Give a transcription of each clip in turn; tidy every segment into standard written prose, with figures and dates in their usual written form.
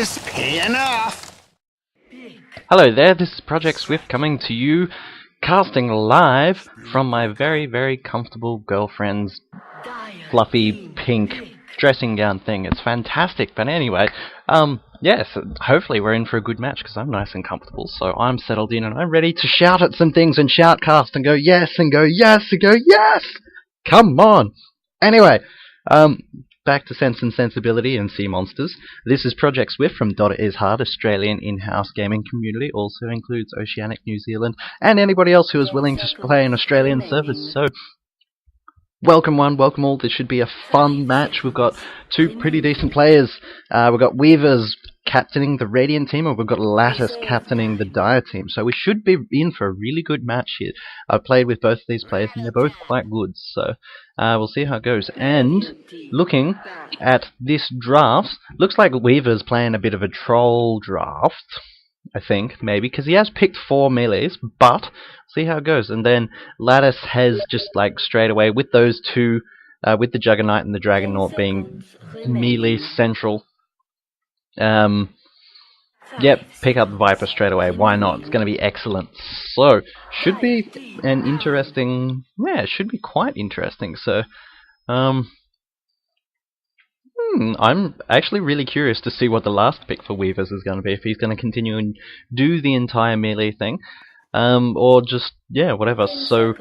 Just paying off. Hello there, this is Project Swift coming to you, casting live from my very, very comfortable girlfriend's fluffy pink dressing gown thing. It's fantastic, but anyway, yes, hopefully we're in for a good match, because I'm nice and comfortable, so I'm settled in and I'm ready to shout at some things and shoutcast and go yes and go yes and go yes! Come on! Anyway, back to Sense and Sensibility and Sea Monsters. This is Project Swift from DotA is Hard, Australian in-house gaming community. Also includes Oceanic, New Zealand, and anybody else who is willing to play an Australian service. So, welcome one, welcome all. This should be a fun match. We've got two pretty decent players. We've got Weavers captaining the Radiant team, and we've got Lattice captaining the Dire team. So we should be in for a really good match here. I've played with both of these players, and they're both quite good. So we'll see how it goes. And looking at this draft, looks like Weaver's playing a bit of a troll draft. I think, maybe, because he has picked 4 melees, but see how it goes. And then Lattice has just, like, straight away, with those two, with the Juggernaut and the Dragonaut being melee central, yep, pick up the Viper straight away. Why not? It's going to be excellent. So, should be an interesting, yeah, it should be quite interesting. So, I'm actually really curious to see what the last pick for Weavers is going to be, if he's going to continue and do the entire melee thing, or just, yeah, whatever. So,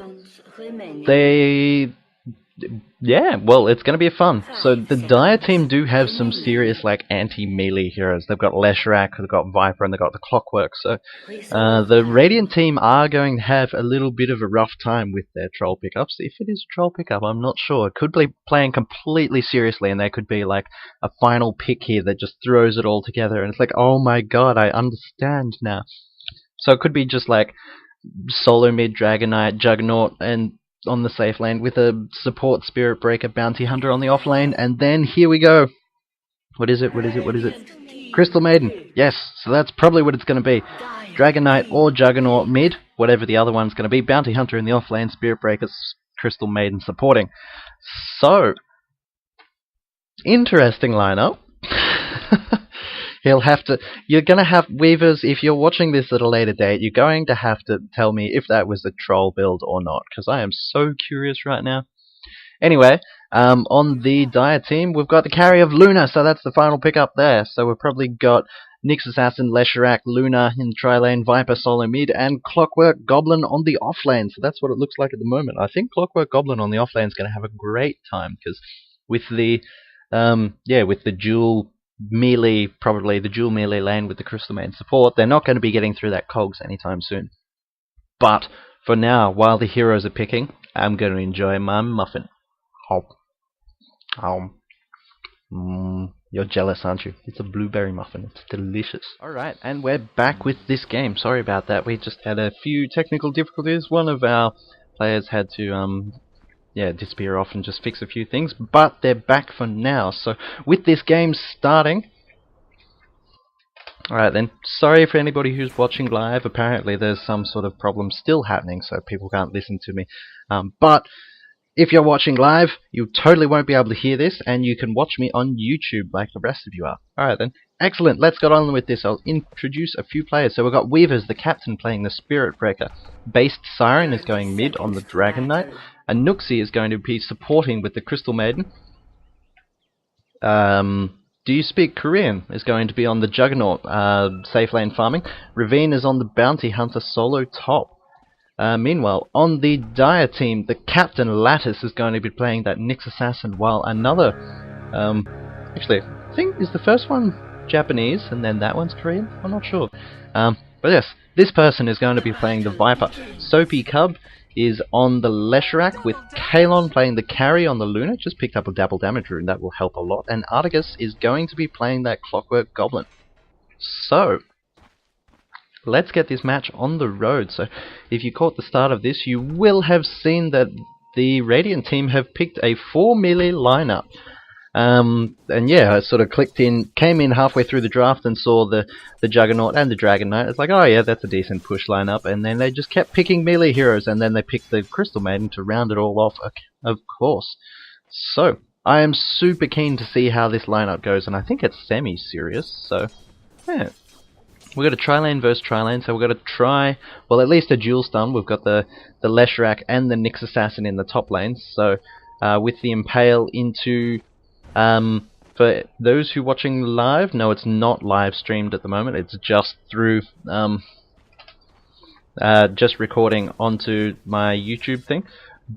yeah, well, it's going to be fun. So, the Dire team do have some serious, like, anti-melee heroes. They've got Leshrac, they've got Viper, and they've got the Clockwork. So, the Radiant team are going to have a little bit of a rough time with their troll pickups. If it is a troll pickup, I'm not sure. It could be playing completely seriously, and there could be, like, a final pick here that just throws it all together. And it's like, oh my god, I understand now. So, it could be just, like, solo mid Dragonite, Juggernaut, and on the safe lane with a support Spirit Breaker Bounty Hunter on the off lane, and then here we go. What is it? Crystal Maiden. Yes, so that's probably what it's going to be. Dragonite or Juggernaut mid, whatever the other one's going to be. Bounty Hunter in the off lane, Spirit Breaker, Crystal Maiden supporting. So, interesting lineup. You're going to have Weavers, if you're watching this at a later date, you're going to have to tell me if that was a troll build or not, because I am so curious right now. Anyway, on the Dire team, we've got the carry of Luna, so that's the final pick up there. So we've probably got Nyx Assassin, Leshrac, Luna in the tri-lane, Viper solo mid, and Clockwork Goblin on the off lane. So that's what it looks like at the moment. I think Clockwork Goblin on the off lane is going to have a great time, because with the, with the dual melee, probably the dual melee lane with the Crystal Maiden support, they're not going to be getting through that cogs anytime soon. But for now, while the heroes are picking, I'm going to enjoy my muffin. You're jealous, aren't you? It's a blueberry muffin. It's delicious. Alright, and we're back with this game. Sorry about that. We just had a few technical difficulties. One of our players had to disappear off and just fix a few things, but they're back for now. So, with this game starting... Alright then, sorry for anybody who's watching live. Apparently there's some sort of problem still happening, so people can't listen to me. But, if you're watching live, you totally won't be able to hear this, and you can watch me on YouTube like the rest of you are. Alright then, excellent, let's get on with this. I'll introduce a few players. So we've got Weavers, the captain, playing the Spirit Breaker. Based Siren is going mid on the Dragon Knight. And Nuxie is going to be supporting with the Crystal Maiden. Do You Speak Korean is going to be on the Juggernaut, safe lane farming. Ravine is on the Bounty Hunter solo top. Meanwhile, on the Dire team, the captain Lattice is going to be playing that Nyx Assassin, while another, actually, I think, is the first one Japanese, and then that one's Korean? I'm not sure. But yes, this person is going to be playing the Viper. Soapy Cub is on the Leshrac, with Kalon playing the carry on the Luna. Just picked up a double damage rune, that will help a lot. And Artigus is going to be playing that Clockwork Goblin. So, let's get this match on the road. So, if you caught the start of this, you will have seen that the Radiant team have picked a 4 melee lineup. And yeah, I sort of came in halfway through the draft and saw the Juggernaut and the Dragon Knight. It's like, oh yeah, that's a decent push lineup. And then they just kept picking melee heroes, and then they picked the Crystal Maiden to round it all off, of course. So, I am super keen to see how this lineup goes, and I think it's semi-serious, so Yeah. We've got a tri-lane versus tri-lane, so we've got to try, well, at least a dual stun. We've got the Leshrac and the Nyx Assassin in the top lanes, so with the Impale into, for those who are watching live, no, it's not live streamed at the moment, it's just through, just recording onto my YouTube thing.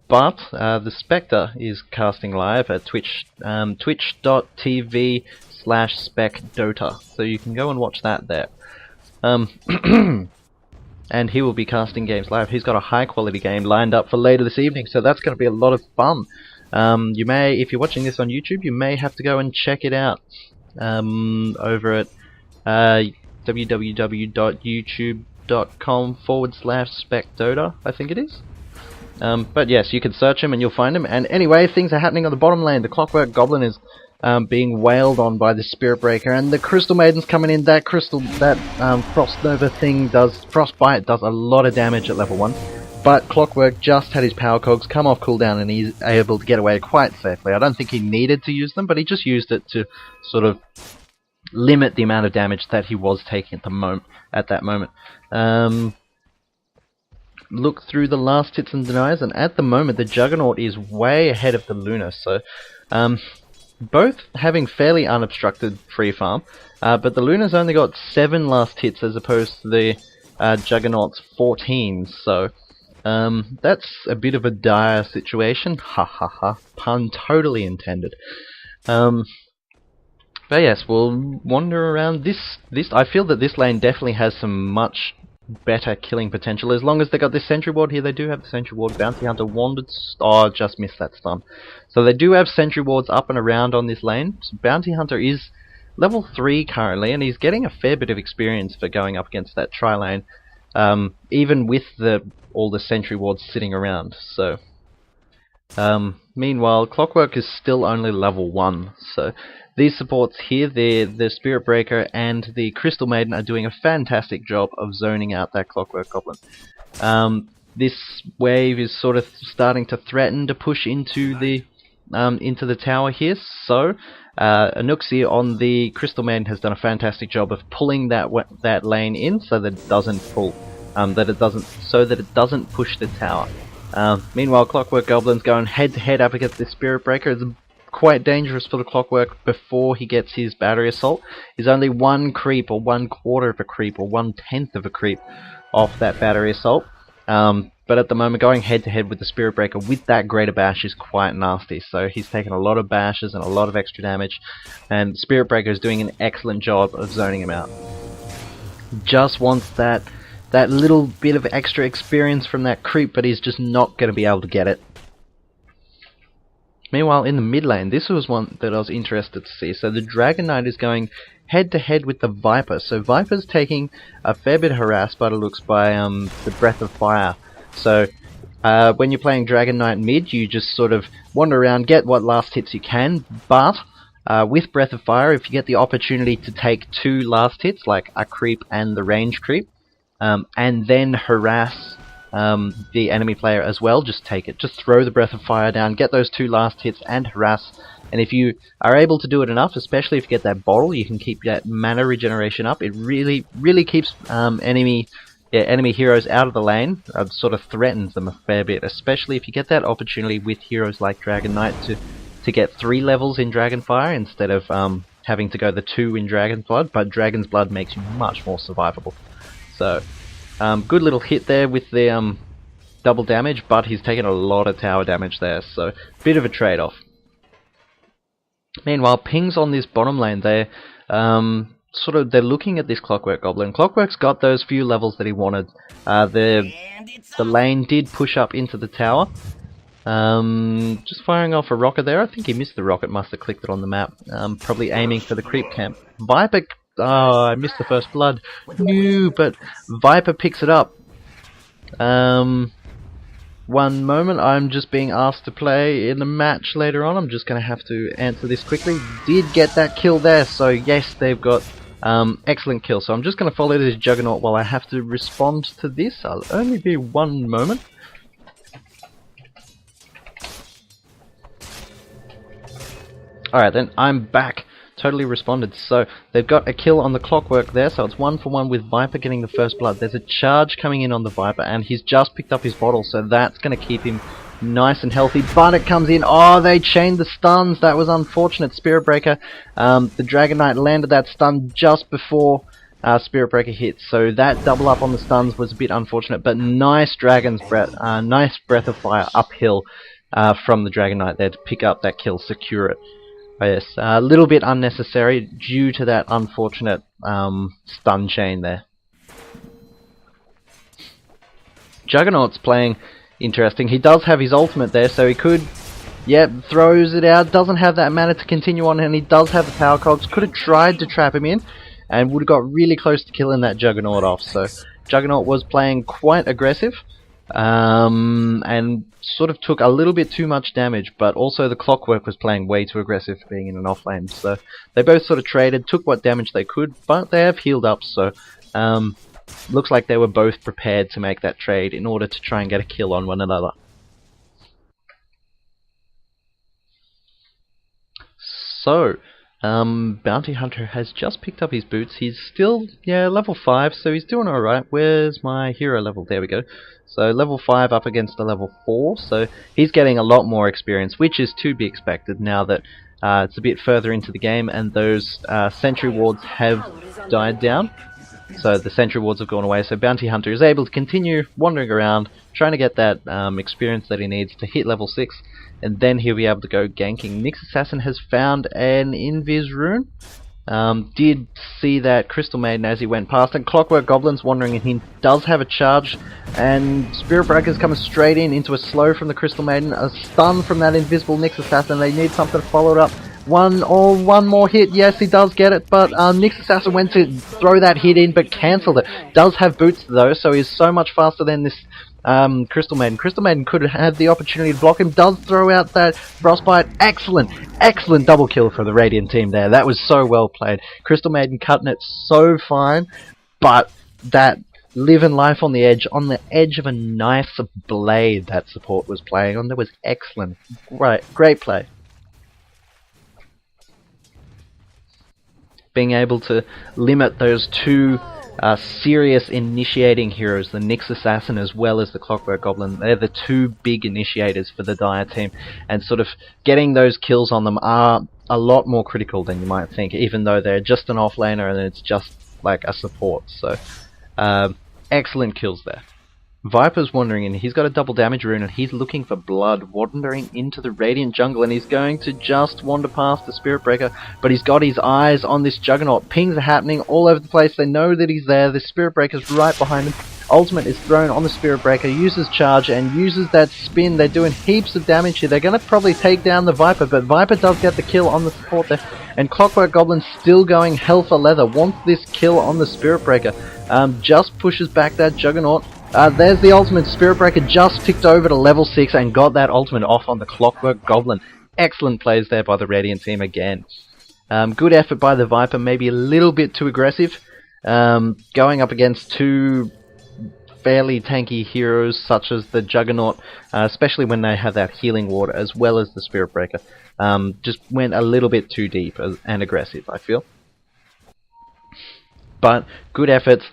But the Spectre is casting live at twitch.tv/specdota, so you can go and watch that there. And he will be casting games live. He's got a high quality game lined up for later this evening, so that's going to be a lot of fun. You may, if you're watching this on YouTube, you may have to go and check it out over at www.youtube.com/specdota, I think it is. But yes, you can search him and you'll find him. And anyway, things are happening on the bottom lane. The Clockwork Goblin is being wailed on by the Spirit Breaker, and the Crystal Maiden's coming in. That Frost Nova thing Frostbite does a lot of damage at level 1, but Clockwork just had his power cogs come off cooldown and he's able to get away quite safely. I don't think he needed to use them, but he just used it to sort of limit the amount of damage that he was taking at that moment. Look through the last hits and denies, and at the moment the Juggernaut is way ahead of the Luna, so both having fairly unobstructed free farm, but the Luna's only got 7 last hits as opposed to the Juggernaut's 14, so that's a bit of a dire situation. Ha ha ha, pun totally intended. But yes, we'll wander around this. I feel that this lane definitely has some much better killing potential, as long as they got this Sentry Ward here. They do have the Sentry Ward. Bounty Hunter wandered, just missed that stun. So they do have Sentry Wards up and around on this lane. So Bounty Hunter is level 3 currently, and he's getting a fair bit of experience for going up against that tri-lane, even with all the Sentry Wards sitting around. So meanwhile, Clockwork is still only level 1, so these supports here, the Spirit Breaker and the Crystal Maiden, are doing a fantastic job of zoning out that Clockwork Goblin. This wave is sort of starting to threaten to push into the tower here, so Anuxia on the Crystal Maiden has done a fantastic job of pulling that lane in so that it doesn't pull, so that it doesn't push the tower. Meanwhile, Clockwork Goblin's going head to head up against this Spirit Breaker. It's quite dangerous for the Clockwork before he gets his battery assault. He's only 1 creep, or 1/4 of a creep, or 1/10 of a creep off that battery assault. But at the moment, going head to head with the Spirit Breaker with that Greater Bash is quite nasty. So he's taken a lot of bashes and a lot of extra damage, and Spirit Breaker is doing an excellent job of zoning him out. Just wants that little bit of extra experience from that creep, but he's just not going to be able to get it. Meanwhile, in the mid lane, this was one that I was interested to see. So the Dragon Knight is going head to head with the Viper. So Viper's taking a fair bit of harass by the looks by the Breath of Fire. So when you're playing Dragon Knight mid, you just sort of wander around, get what last hits you can, but with Breath of Fire, if you get the opportunity to take 2 last hits, like a creep and the range creep, and then harass the enemy player as well, just take it. Just throw the Breath of Fire down, get those 2 last hits and harass, and if you are able to do it enough, especially if you get that bottle, you can keep that mana regeneration up. It really keeps enemy heroes out of the lane, sort of threatens them a fair bit, especially if you get that opportunity with heroes like Dragon Knight to get 3 levels in Dragonfire instead of having to go the 2 in Dragon's Blood, but Dragon's Blood makes you much more survivable. So good little hit there with the double damage, but he's taken a lot of tower damage there, so bit of a trade-off. Meanwhile, pings on this bottom lane, they're looking at this Clockwork Goblin. Clockwork's got those few levels that he wanted. The lane did push up into the tower. Just firing off a rocket there. I think he missed the rocket, must have clicked it on the map. Probably aiming for the creep camp. Viper, I missed the first blood. No, but Viper picks it up. One moment, I'm just being asked to play in the match later on. I'm just going to have to answer this quickly. Did get that kill there, so yes, they've got excellent kill. So I'm just going to follow this Juggernaut while I have to respond to this. I'll only be 1 moment. Alright then, I'm back to totally responded. So they've got a kill on the Clockwork there, so it's 1-for-1 with Viper getting the first blood. There's a charge coming in on the Viper, and he's just picked up his bottle, so that's going to keep him nice and healthy. But it comes in. Oh, they chained the stuns. That was unfortunate. Spirit Breaker. The Dragon Knight landed that stun just before Spirit Breaker hit, so that double up on the stuns was a bit unfortunate. But nice Dragon's Breath, nice Breath of Fire uphill from the Dragon Knight there to pick up that kill, secure it. Yes, a little bit unnecessary due to that unfortunate stun chain there. Juggernaut's playing interesting. He does have his ultimate there, so he could, yep, throws it out, doesn't have that mana to continue on, and he does have the power cogs. Could have tried to trap him in, and would have got really close to killing that Juggernaut off. So Juggernaut was playing quite aggressive, and sort of took a little bit too much damage, but also the Clockwork was playing way too aggressive being in an off lane. So they both sort of traded, took what damage they could, but they have healed up, so looks like they were both prepared to make that trade in order to try and get a kill on one another. So, Bounty Hunter has just picked up his boots. He's still, yeah, level 5, so he's doing alright. Where's my hero level? There we go. So, level 5 up against a level 4, so he's getting a lot more experience, which is to be expected now that it's a bit further into the game and those sentry wards have died down. So the sentry wards have gone away, so Bounty Hunter is able to continue wandering around, trying to get that experience that he needs to hit level 6, and then he'll be able to go ganking. Nyx Assassin has found an Invis rune. Did see that Crystal Maiden as he went past, and Clockwork Goblin's wandering in. He does have a charge, and Spirit Breaker's coming straight in into a slow from the Crystal Maiden, a stun from that invisible Nyx Assassin. They need something to follow it up. One more hit, yes, he does get it, but Nyx Assassin went to throw that hit in, but cancelled it. Does have boots though, so he's so much faster than this Crystal Maiden. Crystal Maiden could have had the opportunity to block him, does throw out that Frostbite. Excellent double kill for the Radiant team there. That was so well played. Crystal Maiden cutting it so fine, but that living life on the edge of a nice blade that support was playing on. That was excellent. Great play. Being able to limit those two serious initiating heroes, the Nyx Assassin as well as the Clockwork Goblin. They're the two big initiators for the Dire team, and sort of getting those kills on them are a lot more critical than you might think, even though they're just an offlaner and it's just like a support. So excellent kills there. Viper's wandering in. He's got a double damage rune and he's looking for blood, wandering into the Radiant jungle, and he's going to just wander past the Spirit Breaker, but he's got his eyes on this Juggernaut. Pings are happening all over the place. They know that he's there. The Spirit Breaker's right behind him. Ultimate is thrown on the Spirit Breaker, uses charge and uses that spin. They're doing heaps of damage here. They're going to probably take down the Viper, but Viper does get the kill on the support there. And Clockwork Goblin's still going hell for leather, wants this kill on the Spirit Breaker. Just pushes back that Juggernaut. There's the ultimate. Spirit Breaker just ticked over to level 6 and got that ultimate off on the Clockwork Goblin. Excellent plays there by the Radiant team again. Good effort by the Viper, maybe a little bit too aggressive. Going up against two fairly tanky heroes such as the Juggernaut, especially when they have that healing ward as well as the Spirit Breaker. Just went a little bit too deep and aggressive, I feel. But good efforts.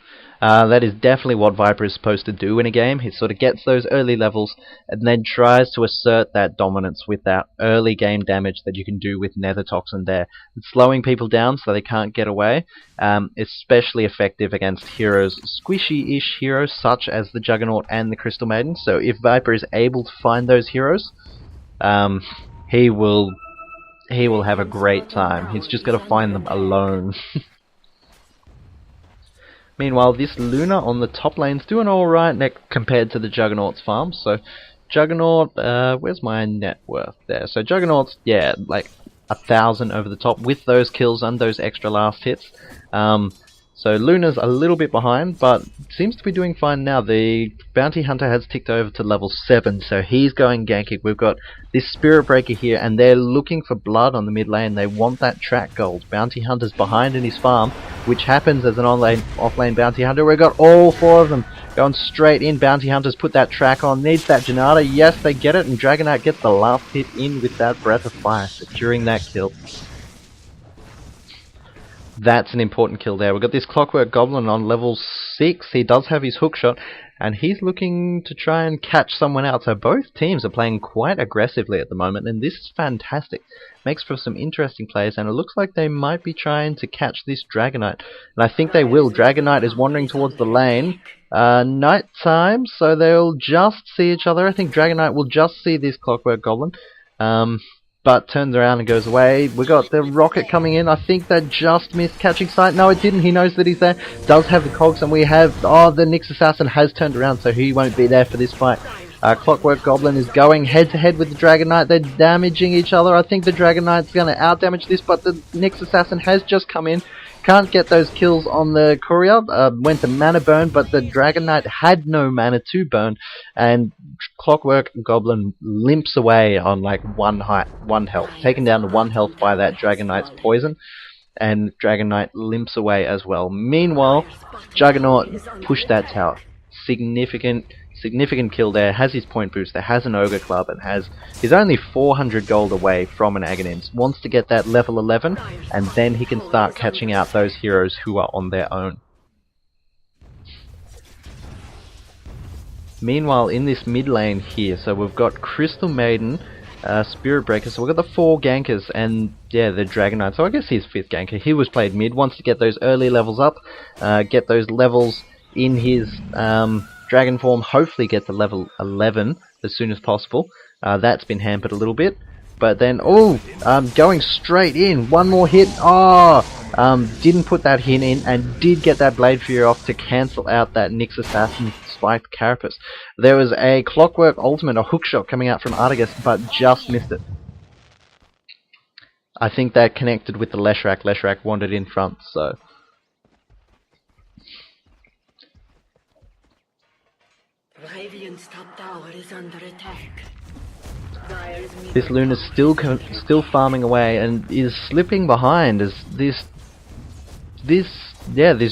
That is definitely what Viper is supposed to do in a game. He sort of gets those early levels and then tries to assert that dominance with that early game damage that you can do with Nether Toxin there. It's slowing people down so they can't get away. Especially effective against heroes, squishy-ish heroes such as the Juggernaut and the Crystal Maiden. So if Viper is able to find those heroes, he will have a great time. He's just got to find them alone. Meanwhile, this Luna on the top lane's doing alright compared to the Juggernaut's farm. So, Juggernaut, where's my net worth there? So, Juggernaut's, yeah, like 1,000 over the top with those kills and those extra last hits. So, Luna's a little bit behind, but seems to be doing fine now. The Bounty Hunter has ticked over to level 7, so he's going ganking. We've got this Spirit Breaker here, and they're looking for blood on the mid lane. They want that track gold. Bounty Hunter's behind in his farm, which happens as an off-lane Bounty Hunter. We've got all 4 of them going straight in. Bounty Hunter's put that track on, needs that Janata. Yes, they get it, and Dragon Knight gets the last hit in with that Breath of Fire, securing that kill. That's an important kill there. We've got this Clockwork Goblin on level 6. He does have his hookshot, and he's looking to try and catch someone out. So both teams are playing quite aggressively at the moment, and this is fantastic. Makes for some interesting plays, and it looks like they might be trying to catch this Dragonite. And I think they will. Dragonite is wandering towards the lane. Night time, so they'll just see each other. I think Dragonite will just see this Clockwork Goblin. But turns around and goes away. We got the rocket coming in. I think that just missed catching sight. No, it didn't. He knows that he's there. Does have the cogs, and we have... Oh, the Nyx Assassin has turned around, so he won't be there for this fight. Clockwork Goblin is going head-to-head with the Dragonite. They're damaging each other. I think the Dragonite's going to out-damage this, but the Nyx Assassin has just come in. Can't get those kills on the courier. Went to mana burn, but the Dragonite had no mana to burn, and Clockwork Goblin limps away on like one health, taken down to 1 health by that Dragonite's poison, and Dragonite limps away as well. Meanwhile, Juggernaut pushed that tower. Significant kill there, has his point booster, has an Ogre Club, and he's only 400 gold away from an Aghanim's. Wants to get that level 11, and then he can start catching out those heroes who are on their own. Meanwhile, in this mid lane here, so we've got Crystal Maiden, Spirit Breaker, so we've got the 4 gankers, and yeah, the Dragonite, so I guess he's 5th ganker. He was played mid, wants to get those early levels up, get those levels in his... Dragon form, hopefully get to level 11 as soon as possible. That's been hampered a little bit. But then, going straight in. One more hit. Didn't put that hit in and did get that Blade Fury off to cancel out that Nyx Assassin spiked Carapace. There was a Clockwork Ultimate, a hookshot coming out from Artigas, but just missed it. I think that connected with the Leshrac. Leshrac wandered in front, so... Radiant's top tower is under attack. This Luna's still farming away and is slipping behind as this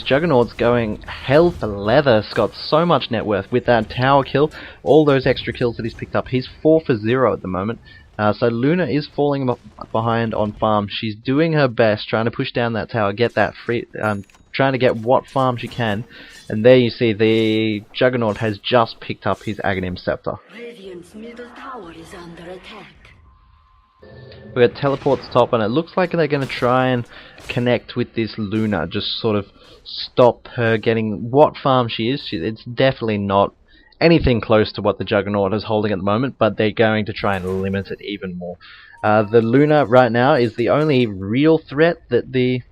Juggernaut's going hell for leather. It's got so much net worth with that tower kill, all those extra kills that he's picked up. He's 4 for 0 at the moment. So Luna is falling behind on farm. She's doing her best, trying to push down that tower, get that free, trying to get what farm she can. And there you see the Juggernaut has just picked up his Aghanim Scepter. Radiant's middle tower is under attack. We got teleports top, and it looks like they're going to try and connect with this Luna, just sort of stop her getting what farm she is. It's definitely not anything close to what the Juggernaut is holding at the moment, but they're going to try and limit it even more. The Luna right now is the only real threat that the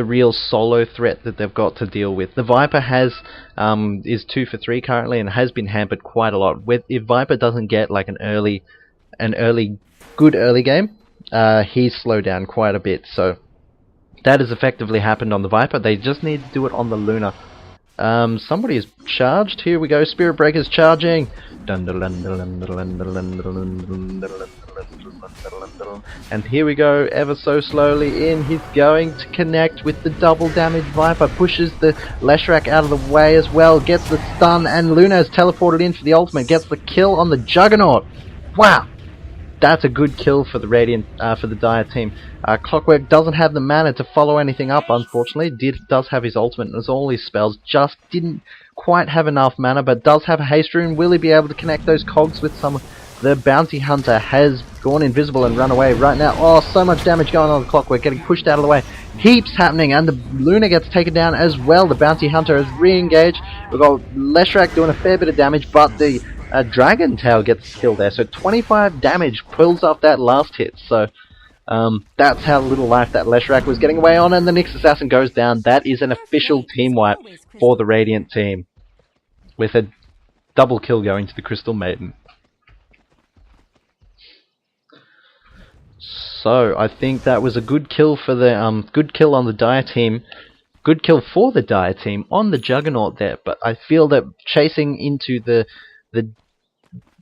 real solo threat that they've got to deal with. The Viper is 2 for 3 currently and has been hampered quite a lot. If Viper doesn't get like an good early game, he's slowed down quite a bit. So that has effectively happened on the Viper. They just need to do it on the Luna. Somebody is charged. Here we go. Spirit Breaker's charging. And here we go, ever so slowly in. He's going to connect with the double damage Viper. Pushes the Leshrac out of the way as well. Gets the stun, and Luna is teleported in for the ultimate. Gets the kill on the Juggernaut. Wow! That's a good kill for the for the Dire team. Clockwork doesn't have the mana to follow anything up, unfortunately. Does have his ultimate and all his spells. Just didn't quite have enough mana, but does have a haste rune. Will he be able to connect those cogs with some? The Bounty Hunter has gone invisible and run away right now. Oh, so much damage going on the Clockwork, getting pushed out of the way. Heaps happening, and the Luna gets taken down as well. The Bounty Hunter has re-engaged. We've got Leshrac doing a fair bit of damage, but the Dragon Tail gets killed there. So 25 damage pulls off that last hit. So that's how little life that Leshrac was getting away on, and the Nyx Assassin goes down. That is an official team wipe for the Radiant team, with a double kill going to the Crystal Maiden. So I think that was a good kill for the good kill on the Dire team, good kill for the Dire team on the Juggernaut there. But I feel that chasing into the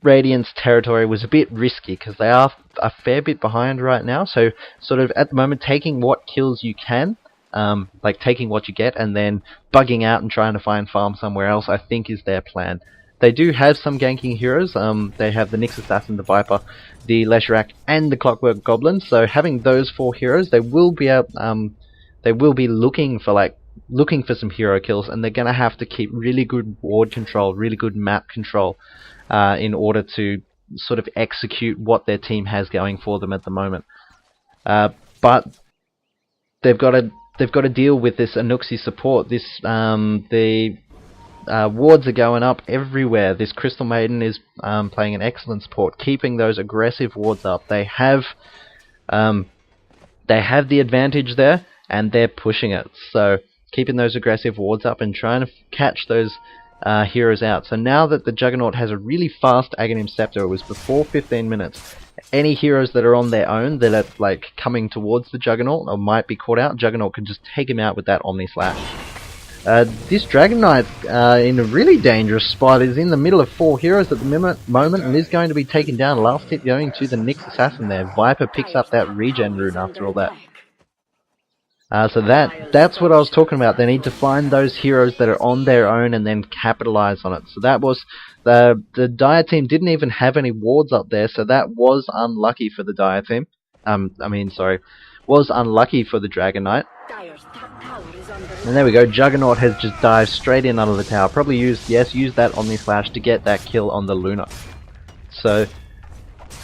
Radiant's territory was a bit risky because they are a fair bit behind right now. So sort of at the moment taking what kills you can, like taking what you get and then bugging out and trying to find farm somewhere else, I think is their plan. They do have some ganking heroes. They have the Nyx Assassin, the Viper, the Leshrac, and the Clockwork Goblin. So having those 4 heroes, they will be looking for some hero kills, and they're gonna have to keep really good ward control, really good map control, in order to sort of execute what their team has going for them at the moment. But they've got to deal with this Anuxi support. The wards are going up everywhere. This Crystal Maiden is playing an excellent support, keeping those aggressive wards up. They have the advantage there, and they're pushing it. So keeping those aggressive wards up and trying to catch those heroes out. So now that the Juggernaut has a really fast Aghanim Scepter, it was before 15 minutes. Any heroes that are on their own that are like coming towards the Juggernaut or might be caught out, Juggernaut can just take him out with that Omni Slash. This Dragon Knight in a really dangerous spot, is in the middle of 4 heroes at the moment and is going to be taken down. Last hit going to the Nyx Assassin there. Viper picks up that regen rune after all that. So that's what I was talking about. They need to find those heroes that are on their own and then capitalize on it. So that was the Dire team didn't even have any wards up there, so that was unlucky for the Dire team. Was unlucky for the Dragon Knight. And there we go. Juggernaut has just dived straight in under the tower. Probably used that Omni Slash to get that kill on the Luna. So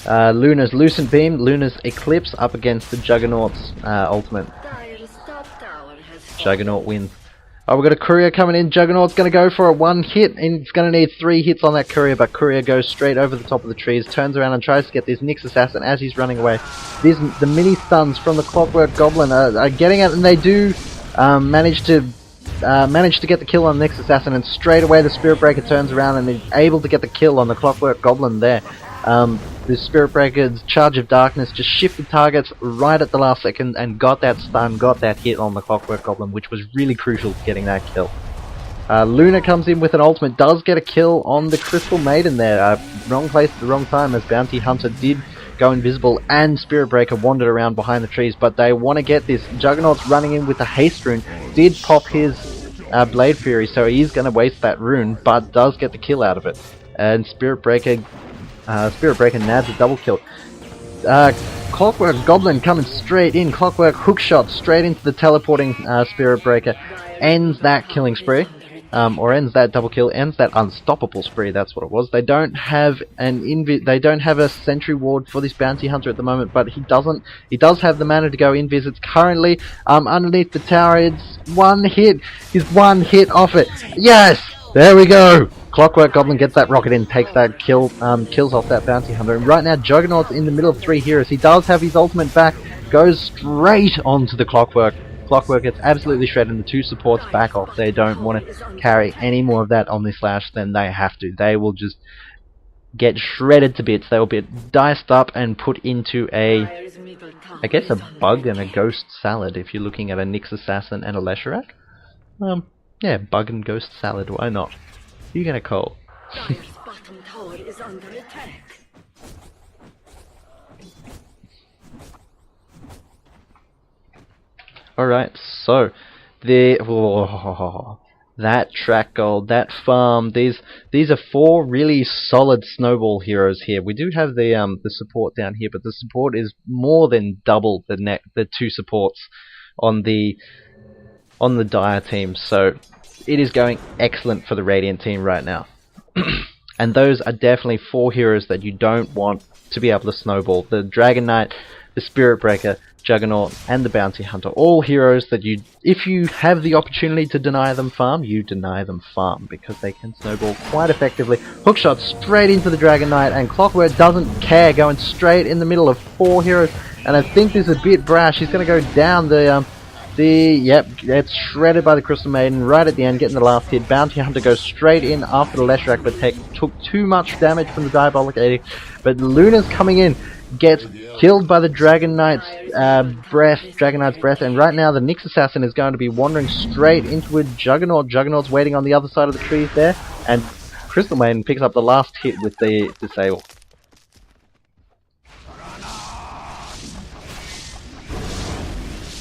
Luna's Lucent Beam, Luna's Eclipse up against the Juggernaut's ultimate. Juggernaut wins. Oh, we've got a courier coming in. Juggernaut's going to go for a 1 hit, and it's going to need 3 hits on that courier, but courier goes straight over the top of the trees, turns around and tries to get this Nyx Assassin as he's running away. The mini stuns from the Clockwork Goblin are getting it, and they do manage to get the kill on the Nyx Assassin, and straight away the Spirit Breaker turns around and is able to get the kill on the Clockwork Goblin there. The Spirit Breaker's Charge of Darkness just shifted targets right at the last second and got that stun, got that hit on the Clockwork Goblin, which was really crucial to getting that kill. Luna comes in with an ultimate, does get a kill on the Crystal Maiden there. Wrong place at the wrong time, as Bounty Hunter did go invisible and Spirit Breaker wandered around behind the trees, but they want to get this. Juggernaut's running in with the haste rune, did pop his Blade Fury, so he is going to waste that rune, but does get the kill out of it. And Spirit Breaker nabs a double kill. Clockwork Goblin coming straight in. Clockwork hookshot straight into the teleporting Spirit Breaker. Ends that killing spree. Or ends that double kill. Ends that unstoppable spree. That's what it was. They don't have a sentry ward for this Bounty Hunter at the moment, but he does have the mana to go invis. It's currently underneath the tower. It's 1 hit. He's 1 hit off it. Yes! There we go! Clockwork Goblin gets that rocket in, takes that kill, kills off that Bounty Hunter. And right now, Juggernaut's in the middle of 3 heroes. He does have his ultimate back, goes straight onto the Clockwork. Clockwork gets absolutely shredded, and the 2 supports back off. They don't want to carry any more of that Omni Slash than they have to. They will just get shredded to bits. They will be diced up and put into a bug and a ghost salad if you're looking at a Nyx Assassin and a Leshrac. Yeah, bug and ghost salad, why not? You gonna call? Dire's bottom tower is under attack. Alright, so that track gold, that farm, these are 4 really solid snowball heroes here. We do have the support down here, but the support is more than double the 2 supports on the Dire team, so it is going excellent for the Radiant team right now. And those are definitely 4 heroes that you don't want to be able to snowball. The Dragon Knight, the Spirit Breaker, Juggernaut, and the Bounty Hunter. All heroes that if you have the opportunity to deny them farm, you deny them farm, because they can snowball quite effectively. Hookshot straight into the Dragon Knight, and Clockwork doesn't care, going straight in the middle of 4 heroes. And I think this is a bit brash. He's going to go down yep, gets shredded by the Crystal Maiden right at the end, getting the last hit. Bounty Hunter goes straight in after the Leshrac, but took too much damage from the Diabolic Edict. But Luna's coming in, gets killed by the Dragon Knight's breath, and right now the Nyx Assassin is going to be wandering straight into a Juggernaut. Juggernaut's waiting on the other side of the trees there, and Crystal Maiden picks up the last hit with the Disable.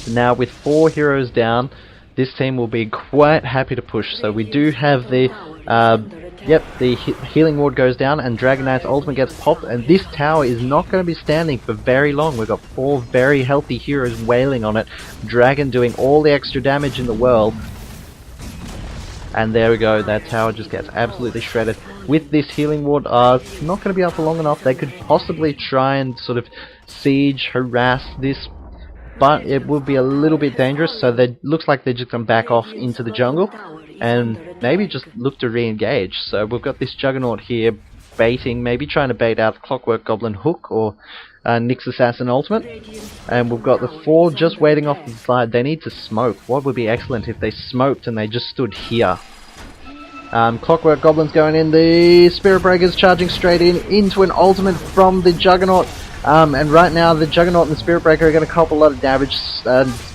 Now with 4 heroes down, this team will be quite happy to push. So we do have the Yep, the healing ward goes down and Dragon Knight's ultimate gets popped, and this tower is not going to be standing for very long. We've got 4 very healthy heroes wailing on it. Dragon doing all the extra damage in the world. And there we go, that tower just gets absolutely shredded. With this healing ward, it's not going to be up for long enough. They could possibly try and sort of siege, harass this, but it would be a little bit dangerous, so it looks like they're just going to back off into the jungle and maybe just look to re-engage. So we've got this Juggernaut here baiting, maybe trying to bait out Clockwork Goblin Hook or Nyx Assassin Ultimate, and we've got the 4 just waiting off the side. They need to smoke. What would be excellent if they smoked and they just stood here. Clockwork Goblin's going in, the Spirit Breaker's charging straight into an ultimate from the Juggernaut, and right now the Juggernaut and the Spirit Breaker are going to cop a lot of damage.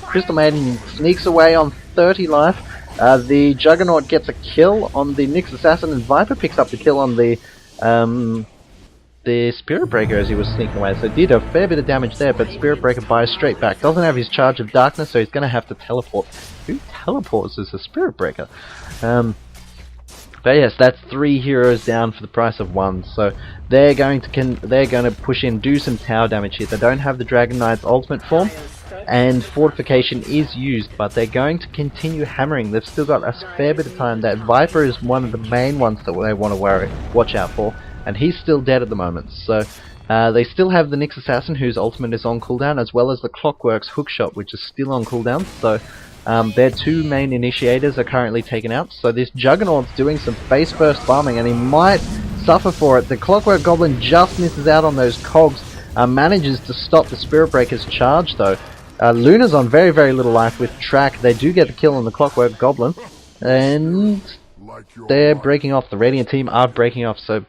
Crystal Maiden sneaks away on 30 life. The Juggernaut gets a kill on the Nyx Assassin, and Viper picks up the kill on the Spirit Breaker as he was sneaking away. So did a fair bit of damage there, but Spirit Breaker buys straight back. Doesn't have his charge of darkness, so he's going to have to teleport. Who teleports as a Spirit Breaker? But yes, that's 3 heroes down for the price of 1. So they're going to push in, do some tower damage here. They don't have the Dragon Knight's ultimate form, and fortification is used, but they're going to continue hammering. They've still got a fair bit of time. That Viper is one of the main ones that they want to watch out for, and he's still dead at the moment. So they still have the Nyx Assassin, whose ultimate is on cooldown, as well as the Clockwork's hookshot, which is still on cooldown. So their 2 main initiators are currently taken out. So this Juggernaut's doing some face first farming, and he might suffer for it. The Clockwork Goblin just misses out on those cogs, manages to stop the Spirit Breaker's charge though. Luna's on very, very little life with Track. They do get the kill on the Clockwork Goblin, and they're breaking off. The Radiant team are breaking off, so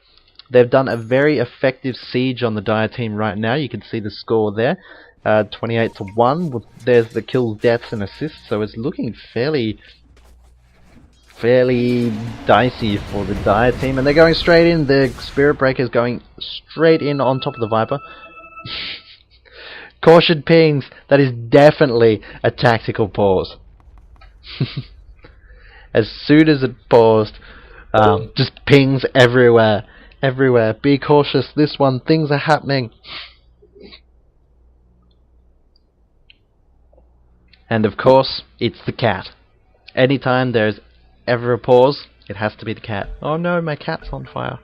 they've done a very effective siege on the Dire team right now. You can see the score there, 28 to 1. There's the kills, deaths, and assists, so it's looking fairly dicey for the Dire team, and they're going straight in. The Spirit Breaker's going straight in on top of the Viper. Caution pings, that is definitely a tactical pause. As soon as it paused, just pings everywhere. Everywhere. Be cautious, this one, things are happening. And of course, it's the cat. Anytime there's ever a pause, it has to be the cat. Oh no, my cat's on fire.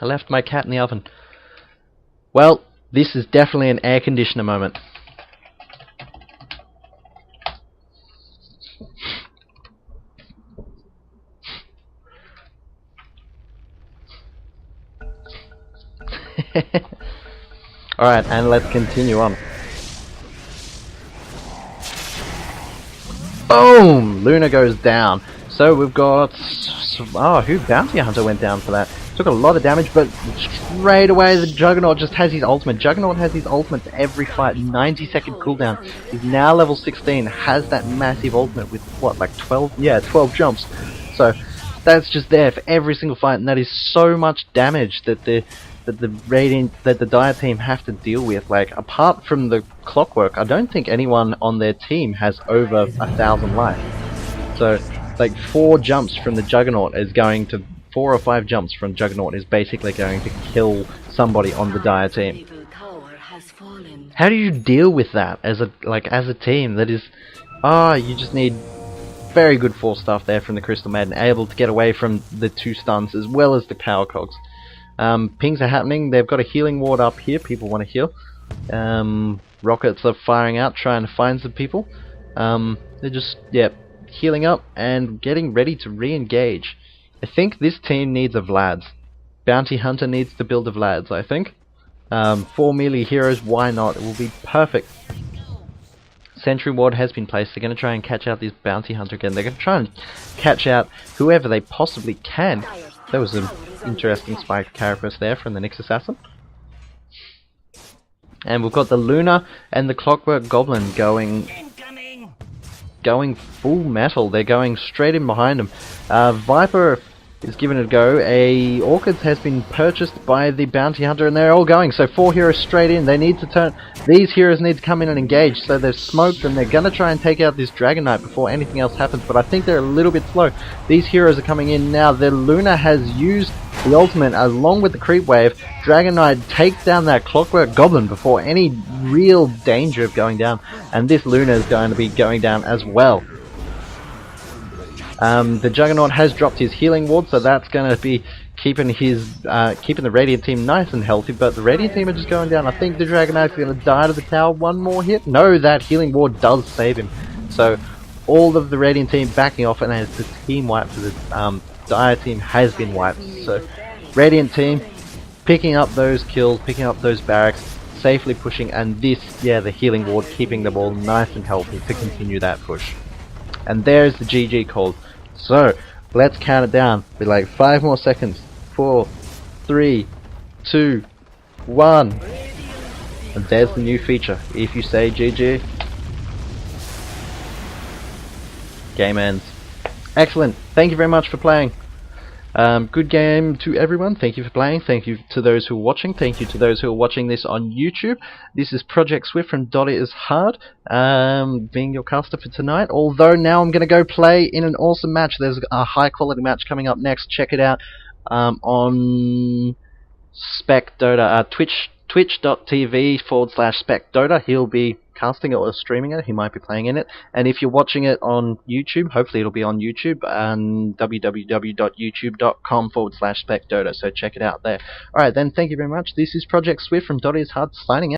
I left my cat in the oven. Well, this is definitely an air conditioner moment. Alright, and let's continue on. Boom! Luna goes down. So we've got... Oh, who? Bounty Hunter went down for that. Took a lot of damage, but straight away the Juggernaut just has his ultimate. Juggernaut has his ultimate for every fight, 90-second cooldown. He's now level 16, has that massive ultimate with, what, like 12? Yeah, 12 jumps. So that's just there for every single fight, and that is so much damage that the Dire team have to deal with. Like, apart from the Clockwork, I don't think anyone on their team has over 1,000 life. So, like, 4 jumps from the Juggernaut is going to... 4 or 5 jumps from Juggernaut is basically going to kill somebody on the Dire team. How do you deal with that as a team? That is... you just need very good force stuff there from the Crystal Maiden, able to get away from the 2 stuns as well as the power cogs. Pings are happening. They've got a healing ward up here. People want to heal. Rockets are firing out, trying to find some people. They're just, healing up and getting ready to re-engage. I think this team needs a Vlads. Bounty Hunter needs to build a Vlads, I think. 4 melee heroes, why not? It will be perfect. Sentry ward has been placed. They're going to try and catch out this Bounty Hunter again. They're going to try and catch out whoever they possibly can. That was an interesting spiked carapace there from the Nyx Assassin. And we've got the Luna and the Clockwork Goblin going full metal. They're going straight in behind them. Viper is giving it a go. A Orchids has been purchased by the bounty hunter, and they're all going. So 4 heroes straight in. They need to turn. These heroes need to come in and engage. So they've smoked, and they're gonna try and take out this Dragon Knight before anything else happens. But I think they're a little bit slow. These heroes are coming in now. The Luna has used the ultimate along with the creep wave. Dragon Knight takes down that Clockwork Goblin before any real danger of going down, and this Luna is going to be going down as well. The Juggernaut has dropped his healing ward, so that's going to be keeping his keeping the Radiant team nice and healthy. But the Radiant team are just going down. I think the Dragon Knight's going to die to the tower. One more hit. No, that healing ward does save him. So all of the Radiant team backing off, and as the team wipe for the Dire team has been wiped. So Radiant team picking up those kills, picking up those barracks, safely pushing, and this, yeah, the healing ward keeping them all nice and healthy to continue that push. And there's the GG call. So let's count it down. Be like 5 more seconds. 4, 3, 2, 1. And there's the new feature. If you say GG, game ends. Excellent. Thank you very much for playing. Good game to everyone. Thank you for playing. Thank you to those who are watching. Thank you to those who are watching this on YouTube. This is Project Swift from DotA is Hard, being your caster for tonight. Although now I'm going to go play in an awesome match. There's a high quality match coming up next. Check it out on Spec DotA, twitch.tv/Spec DotA. He'll be casting it or streaming it. He might be playing in it. And if you're watching it on YouTube, hopefully it'll be on YouTube, and www.youtube.com/Spec DotA. So check it out there. Alright then, thank you very much. This is Project Swift from DotA is Hard signing out.